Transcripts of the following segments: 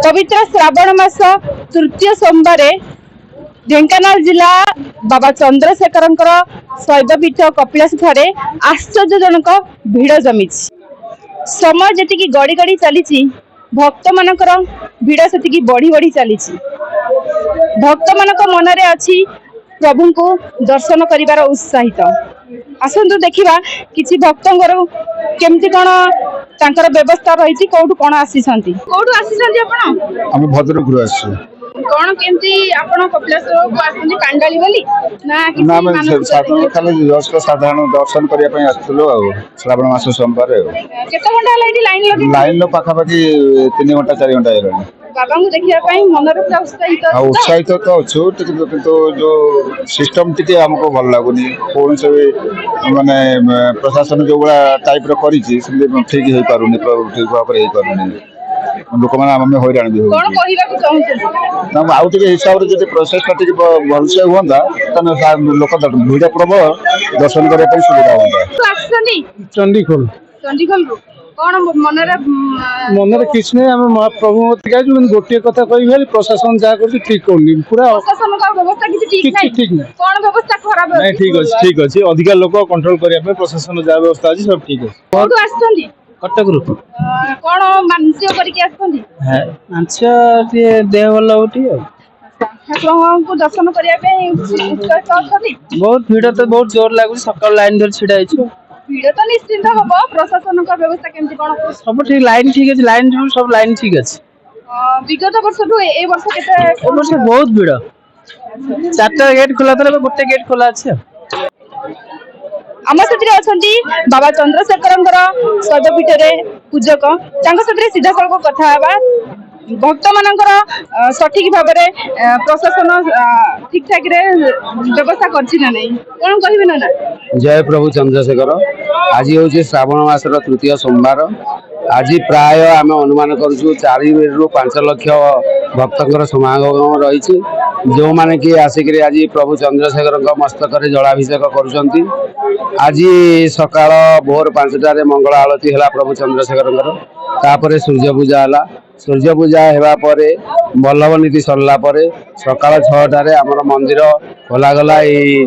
पवित्र श्रावण मास तृतीय सोमवार ढेंकानाल जिला बाबा चंद्रशेखर शैवपीठ कपिलास ठारे आश्चर्यजनक भिड़ जमी समय जी गड़ी गड़ी चली भक्त मानकर भिड़ से बढ़ी बढ़ी चली भक्त मान मनरे अच्छी प्रभु को दर्शन करिवार उत्साहित आसतु देखा किसी भक्त केमती कौन तांकर व्यवस्था रही कौटू कौन आसी कौटू आसी हम भद्रक कौन केमती आपण कपिलेश्वर को आसती पांडाली बोली ना साधारण दर्शन करने श्रावण मास सोमवार केते घंटा लाइन लाइन पाखापाखि 3 घंटा 4 घंटा बाबा को देखा मन उत्साहित तो अच्छु किंतु जो सिस्टम टी आमको भल लगुनि कौन से माने प्रशासन जो भाया टाइप ठीक हो पारे ठीक भाव लोक मैंने हईराण भी आउटे हिसाब से प्रोसेसटा भलसे हमें लोक भिड़ प्रबल दर्शन करने सुविधा होता चंडीखोल कौन मनरे किसी नहीं आम महाप्रभु गोटे कथा कह प्रशासन जहाँ कर ठीक करनी पूरा ठीक नहीं ठीक अच्छे अधिका लोक कंट्रोल करने प्रशासन जहाँ व्यवस्था अच्छी सब ठीक अच्छे कटक कौन मानसिक देह भल ठाकुर दर्शन करने बहुत भिड़ तो बहुत जोर लगुच सका लाइन धर छिड़ा भिड़ तो निश्चिंत हम प्रशासन व्यवस्था केमती कौन सब ठीक लाइन ठीक अच्छे लाइन सब लाइन ठीक अच्छे विगत वर्ष वर्ष के बहुत भिड़ 4टा गेट खोला था गोटे गेट खोला अच्छे आम साथी अच्छा बाबा चंद्रशेखर शैवपीठ पूजक सीधा सड़क कथा भक्त मानकर सठिक भाव प्रशासन ठीक ठाक व्यवस्था कौन कह ना जय प्रभु चंद्रशेखर आज हूँ श्रावण मासर तृतीय सोमवार आज प्राय आम अनुमान करूँ 4 ରୁ 5 लाख भक्तर समागम रही जो माने कि आसिक आज प्रभु चंद्रशेखर मस्तक जलाभिषेक करुँच आज सकाळ भोर 5टार मंगल आलती है प्रभु चंद्रशेखर तापर सूर्य पूजा है सूर्य पूजा होगापर बल्लभ नीति सरला सकाळ 6टार आमर मंदिर खोलागला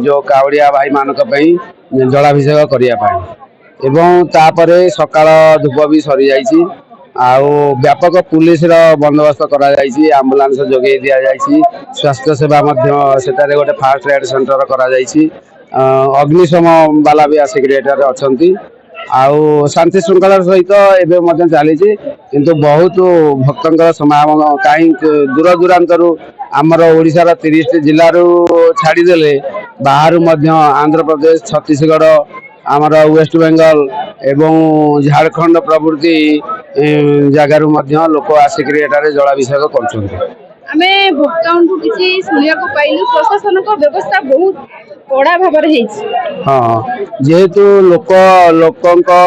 जो कावड़िया भाई मानक जलाभिषेक करने एवं तापर सकाळ धूप भी सरी जाइए आउ व्यापक पुलिस बंदोबस्त कर आम्बुलांस जोगे दि जाइए स्वास्थ्य सेवा सेटारे गोटे फास्ट एड सेंटर कर अग्निशम बाला भी आसिक अच्छा आउ शांति श्रृंखला सहित एवं चली किंतु बहुत भक्तर समागम कहीं दूर दूरांतर आमर ओडिशार 30 जिलू छाड़देले बाहर आंध्र प्रदेश छत्तीसगढ़ आमर वेस्ट बेंगल एवं झारखंड प्रभृति जगार लोक आसिक जलाभिषेक कर प्रशासन व्यवस्था बहुत कड़ा भाव हाँ जेहेतु लोक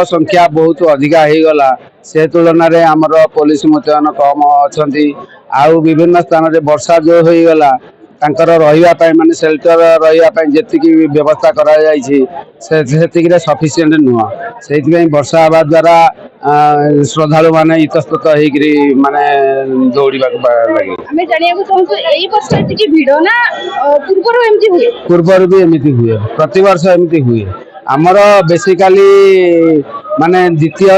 संख्या बहुत अधिका हो गला से तुलन में आमर पुलिस मुतयन कम अच्छा विभिन्न स्थान में वर्षा जो हो गला रही माने सेल्टर रही जी व्यवस्था कर सफिसीयंट नुह से वर्षा हवा द्वारा श्रद्धालु माने इतस्तत माने दौड़ा पूर्वर भी एमती हुए प्रति वर्ष एमती हुए आमर बेसिकाली माने द्वितीय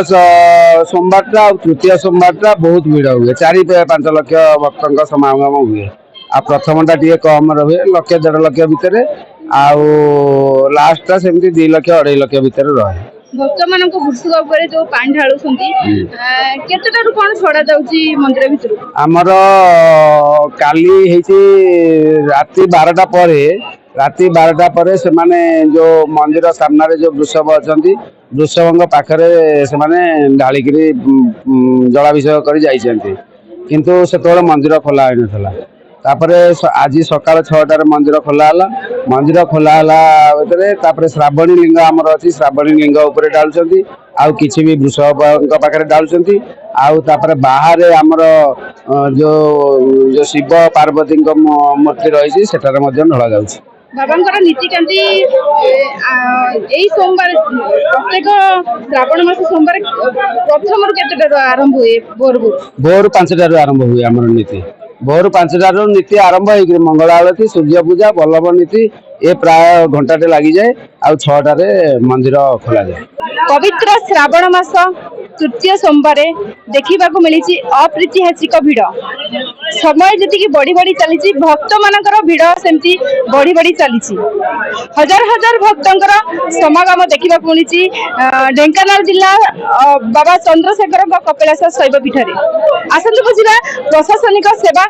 सोमवार तृतीय सोमवार बहुत भिड़ हुए 4-5 लाख भक्त समागम हुए आ प्रथमटा टे कम रहे 1 लाख 1.5 लाख भितर आउ लास्टा सेमती 2 लाख 2.5 लाख भितर रहे भक्त मान जो पानी ढालुंट कौन छड़ा जाऊँगी मंदिर भीतर आमर काली राति 12टा पर से माने जो मंदिर सामने जो वृषभ अच्छा वृषभ पाखरे से ढालिक जलाभिषेक कर किंतु से मंदिर खोला होता तापर आज सकाल 6टार मंदिर खोला श्रावणी लिंग आमर अच्छी श्रावणी लिंग उपर डालुंट आउ किसी भी वृषभ पाखे डालुंट आउ तापर बाहर आमर जो शिव पार्वती मूर्ति रही ढला जाऊँ ବାବାଙ୍କର ନୀତିକାନ୍ତି ଏଇ ସୋମବାର ପ୍ରତ୍ୟେକ ଶ୍ରାବଣ ମାସ ସୋମବାର ପ୍ରଥମରୁ କେତେଟାରୁ ଆରମ୍ଭ ହୁଏ? ଭୋରୁ 5টাରୁ ଆରମ୍ଭ ହୁଏ ଆମର ନୀତି। ଭୋରୁ 5টাରୁ ନୀତି ଆରମ୍ଭ ହେଇକି ମଙ୍ଗଳ ଆଳତି, ସୂର୍ଯ୍ୟ ପୂଜା, ବଲ୍ଲଭ ନୀତି ଏ ପ୍ରାୟ ଘଣ୍ଟାଟେ ଲାଗିଯାଏ। ଆଉ 6টাରେ ମନ୍ଦିର ଖୋଲାଯାଏ। ପବିତ୍ର ଶ୍ରାବଣ ମାସ ତୃତୀୟ ସୋମବାରେ ଦେଖିବାକୁ ମିଳିଛି ଅପ୍ରୀତିହାସିକ ଭିଡ଼। ସମୟ ଯେତିକି ବଢି ବଢି ଚାଲିଛି, ଭକ୍ତ ମାନଙ୍କର ଭିଡ଼ ସେମିତି ବଢି ବଢି ଚାଲିଛି। ହଜାର ହଜାର ଭକ୍ତଙ୍କର ସମାଗମ ଦେଖିବାକୁ ମିଳିଛି ଢେଙ୍କାନାଳ ଜିଲ୍ଲା ବାବା ଚନ୍ଦ୍ରଶେଖରଙ୍କ କପିଳାସ ଶୈବ ପୀଠରେ। ଆସନ୍ତୁ ବୁଝିବା ପ୍ରଶାସନିକ ସେବା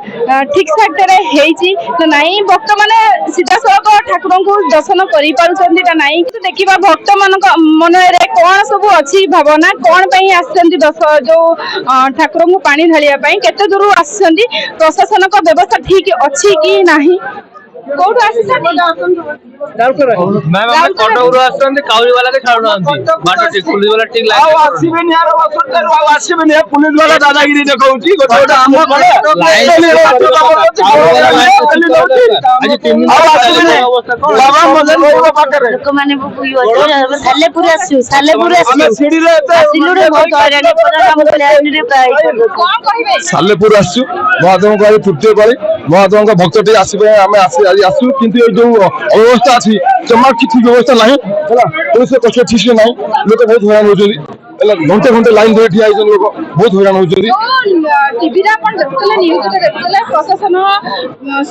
ଠିକ୍ ଠାକ୍ରେ ହେଇଛି ନା ନାଇଁ, ଭକ୍ତମାନେ ସିଧାସଳଖ ଠାକୁରଙ୍କୁ ଦର୍ଶନ କରିପାରୁଛନ୍ତି ନା ନାଇଁ, କିନ୍ତୁ ଦେଖିବା ଭକ୍ତ ମାନଙ୍କ ମନରେ କଣ ସବୁ ଅଛି ଭାବନା, କଣ ପାଇଁ ଆସିଛନ୍ତି ଯୋଉ ଠାକୁରଙ୍କୁ ପାଣି ଢାଳିବା ପାଇଁ, କେତେ ଦୂରରୁ ଆସିଛନ୍ତି, ପ୍ରଶାସନିକ ବ୍ୟବସ୍ଥା ଠିକ ଅଛି କି ନାହିଁ। କୋଉଠୁ ଆସିଛନ୍ତି? ମ୍ୟାମ୍ ଆମେ କଟକରୁ ଆସୁଛନ୍ତି, କାଉଳି ବାଲାରେ ଛାଡୁନାହାନ୍ତି, ବାଟ ଠିକ ପୁଲିସ ବାଲା ଠିକ ଲାଇନ ଆସିବେନି, ଆସିବେନି, ପୁଲିସ ବାଲା ଦାଦାଗିରି ଦେଖଉଛି। ଲୋକମାନେ ସାଲେପୁର ଆସିଛୁ, ସାଲେପୁର ସାଲେପୁର ଆସିଛୁ ମହାଦେବଙ୍କ ଆଜି ତୃତୀୟ ପାଳି, ମହାଦେବଙ୍କ ଭକ୍ତ ଟିକେ ଆସିବେ, ଆମେ ଆଜି ଆସିଛୁ। କିନ୍ତୁ ଏଇ ଯୋଉ ଅବ୍ୟବସ୍ଥା ଅଛି, ଜମା କିଛି ବ୍ୟବସ୍ଥା ନାହିଁ ହେଲା, କୌଣସି କଷ୍ଟ ଠିକ ନାହିଁ। ଲୋକ ବହୁତ ହଇରାଣ ହଉଛନ୍ତି ହେଲା, ଘଣ୍ଟେ ଘଣ୍ଟେ ଲାଇନ ଧରି ଠିଆ ହେଇଛନ୍ତି, ଲୋକ ବହୁତ ହଇରାଣ ହଉଛନ୍ତି। ଟିଭିରେ ଆପଣ ଦେଖୁଥିଲେ, ନ୍ୟୁଜରେ ଦେଖୁଥିଲେ, ପ୍ରଶାସନ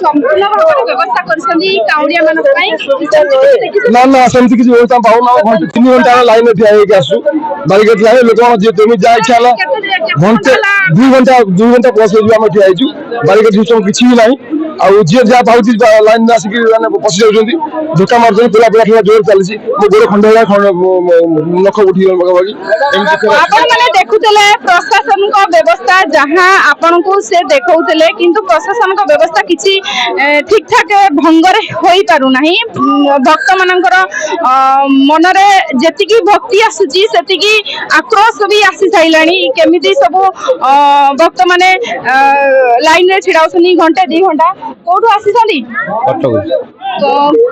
ସମ୍ପୂର୍ଣ୍ଣ ଭାବରେ ବ୍ୟବସ୍ଥା କରିଛନ୍ତି କାଉଡ଼ିଆ ମାନଙ୍କ ପାଇଁ। ନା ନା, ସେମିତି କିଛି ବ୍ୟବସ୍ଥା ପାଉନ। ଘଣ୍ଟେ 3 ଘଣ୍ଟା ଲାଇନରେ ଠିଆ ହେଇକି ଆସୁ, ବାରିକେଟ ଲାଇନ, ଲୋକମାନେ ଯେମିତି ଯାହା ଇଚ୍ଛା ହେଲା ଘଣ୍ଟେ 2 ଘଣ୍ଟା ପ୍ଲସ୍ ହେଇଯିବ ଆମେ ଠିଆ ହେଇଛୁ। ବାରିକେଟ ସିଷ୍ଟମ କିଛି ବି ନାହିଁ। ଆଉ ଯିଏ ଯାହା ପାଉଛି ଲାଇନରେ ଆସିକି ମାନେ ପଶି ଯାଉଛନ୍ତି, ଧୋକା ମାରୁଛନ୍ତି, ପିଲା ଖେଳ ଜୋର ଚାଲିଛି। ମୋ ଗୋଡ ଖଣ୍ଡେ ହେଲା, ନଖ ଉଠିଗଲା ପାଖାପାଖି। ଆପଣ ମାନେ ଦେଖୁଥିଲେ ପ୍ରଶାସନିକ ବ୍ୟବସ୍ଥା ଯାହା ଆପଣଙ୍କୁ ସେ ଦେଖଉଥିଲେ, କିନ୍ତୁ ପ୍ରଶାସନିକ ବ୍ୟବସ୍ଥା କିଛି ଠିକ ଠାକ ଭଙ୍ଗରେ ହୋଇପାରୁନାହିଁ। ଭକ୍ତ ମାନଙ୍କର ମନରେ ଯେତିକି ଭକ୍ତି ଆସୁଛି, ସେତିକି ଆକ୍ରୋଶ ବି ଆସି ସାରିଲାଣି। କେମିତି ସବୁ ଭକ୍ତ ମାନେ ଲାଇନରେ ଛିଡା ହଉଛନ୍ତି ଘଣ୍ଟେ 2 ଘଣ୍ଟା। କୋଉଠୁ ଆସିଛନ୍ତି?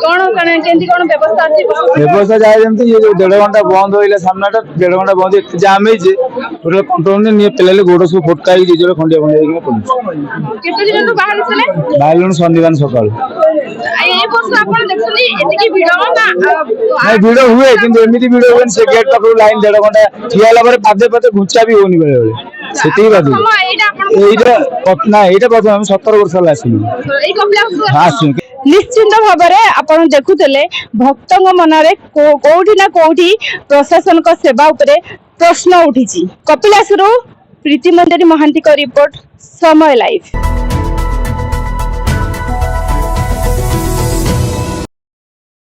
କଣ କେମିତି କଣ ବ୍ୟବସ୍ଥା ଅଛି? ବ୍ୟବସ୍ଥା ଯାହା ଯେମିତି 1.5 ଘଣ୍ଟା ବନ୍ଦ ରହିଲା, ସାମ୍ନାଟା 1.5 ଘଣ୍ଟା ବନ୍ଦ, ଏତେ ଜାମ୍ ହେଇଛି ଟୋଟାଲ କଣ୍ଟ୍ରୋଲ ନେଇ ପିଲାଲେ ଗୋଡ ସବୁ ଫୋଟକା ହେଇକି ନିଜର ଖଣ୍ଡିଆ ହେଇକି ପଡୁଛି। କେତେ ଦିନରୁ ବାହାରିଥିଲେ? ବାହାରିଲୁଣି ଶନିବାର ସକାଳୁ। এই ବର୍ଷ ଆପଣ ଦେଖୁଛନ୍ତି ଏତିକି ଭିଡ଼ ନା? ନାଇଁ, ଭିଡ ହୁଏ, କିନ୍ତୁ ଏମିତି ଭିଡ ହୁଏନି। ସେ ଗେଟ୍ ପାଖରୁ ଲାଇନ 1.5 ଘଣ୍ଟା ଠିଆ ହେଲା ପରେ ପାଦେ ପାଦେ ଘୁଞ୍ଚା ବି ହଉନି ବେଳେ ବେଳେ। ସେତିକି ବାଧୁ। ଏଇଟା ପ୍ରଥମ, ଆମେ 17 ବର୍ଷ ହେଲା ଆସିଲୁ। ନିଶ୍ଚିନ୍ତ ଭାବରେ ଆପଣ ଦେଖୁଥିଲେ ଭକ୍ତଙ୍କ ମନରେ କୋଉଠି ନା କୋଉଠି ପ୍ରଶାସନିକ ସେବା ଉପରେ ପ୍ରଶ୍ନ ଉଠିଛି। କପିଳାସରୁ ପ୍ରୀତି ମଞ୍ଜରୀ ମହାନ୍ତିଙ୍କ ରିପୋର୍ଟ, ସମୟ ଲାଇଭ।